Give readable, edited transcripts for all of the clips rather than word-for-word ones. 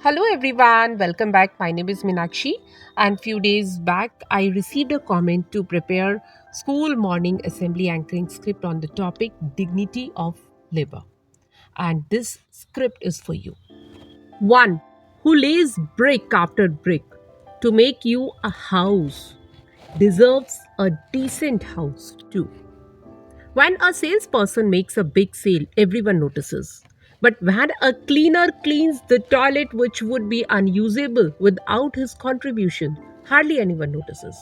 Hello everyone, welcome back. My name is Minakshi, and few days back I received a comment to prepare school morning assembly anchoring script on the topic dignity of labor. And this script is for you. One who lays brick after brick to make you a house deserves a decent house too. When a salesperson makes a big sale, everyone notices. But when a cleaner cleans the toilet, which would be unusable without his contribution, hardly anyone notices.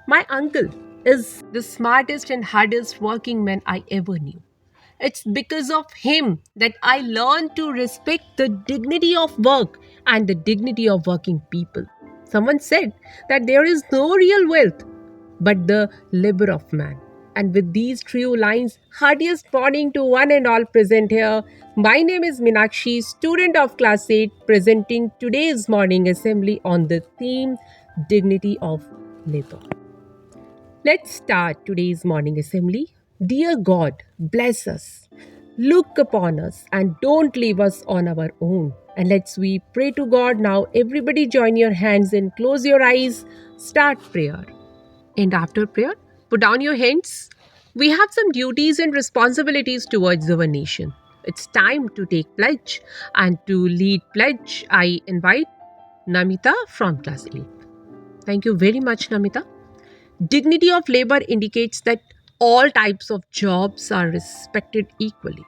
My uncle is the smartest and hardest working man I ever knew. It's because of him that I learned to respect the dignity of work and the dignity of working people. Someone said that there is no real wealth but the labor of man. And with these true lines, heartiest morning to one and all present here. My name is Minakshi, student of class 8, presenting today's morning assembly on the theme Dignity of Labor. Let's start today's morning assembly. Dear God, bless us. Look upon us and don't leave us on our own. And let's we pray to God now. Everybody join your hands and close your eyes. Start prayer. And after prayer, put down your hands. We have some duties and responsibilities towards our nation. It's time to take pledge. And to lead pledge, I invite Namita from class 8. Thank you very much, Namita. Dignity of labor indicates that all types of jobs are respected equally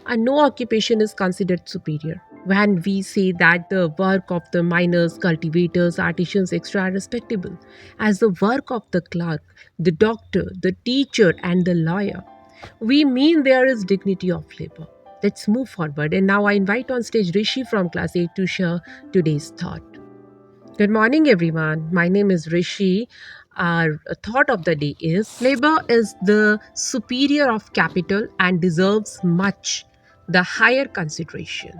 and no occupation is considered superior. When we say that the work of the miners, cultivators, artisans, etc. are respectable, as the work of the clerk, the doctor, the teacher, and the lawyer, we mean there is dignity of labor. Let's move forward. And now I invite on stage Rishi from class 8 to share today's thought. Good morning, everyone. My name is Rishi. Our thought of the day is labor is the superior of capital and deserves much the higher consideration.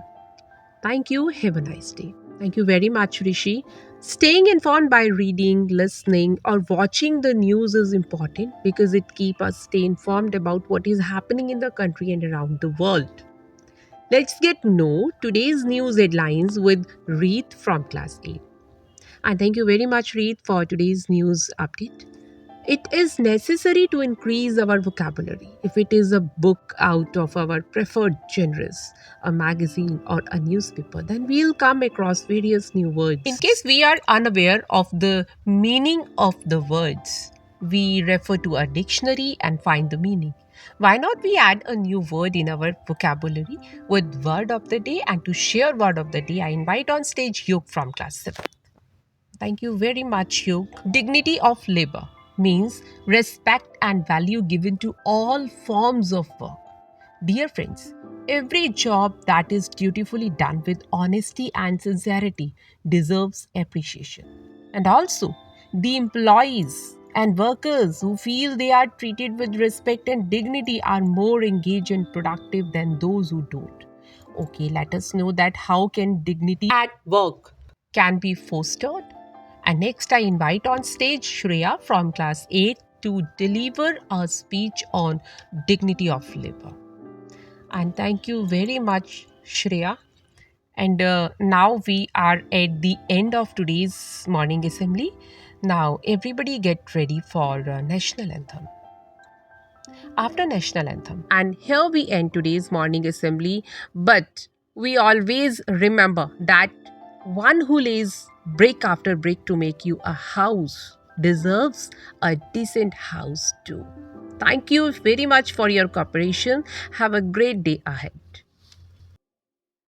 Thank you. Have a nice day. Thank you very much, Rishi. Staying informed by reading, listening, or watching the news is important because it keeps us stay informed about what is happening in the country and around the world. Let's get know today's news headlines with Reet from class 8. And thank you very much, Reet, for today's news update. It is necessary to increase our vocabulary. If it is a book out of our preferred genres, a magazine, or a newspaper, then we'll come across various new words. In case we are unaware of the meaning of the words, we refer to a dictionary and find the meaning. Why not we add a new word in our vocabulary with word of the day? And to share word of the day, I invite on stage Yog from class 7. Thank you very much, Yug. Dignity of labor means respect and value given to all forms of work. Dear friends, every job that is dutifully done with honesty and sincerity deserves appreciation. And also, the employees and workers who feel they are treated with respect and dignity are more engaged and productive than those who don't. Okay, let us know that how can dignity at work can be fostered. And next, I invite on stage Shreya from class 8 to deliver a speech on dignity of labor. And thank you very much, Shreya. And now we are at the end of today's morning assembly. Now, everybody get ready for national anthem. After national anthem, and here we end today's morning assembly, but we always remember that one who lays brick after brick to make you a house deserves a decent house too. Thank you very much for your cooperation. Have a great day ahead.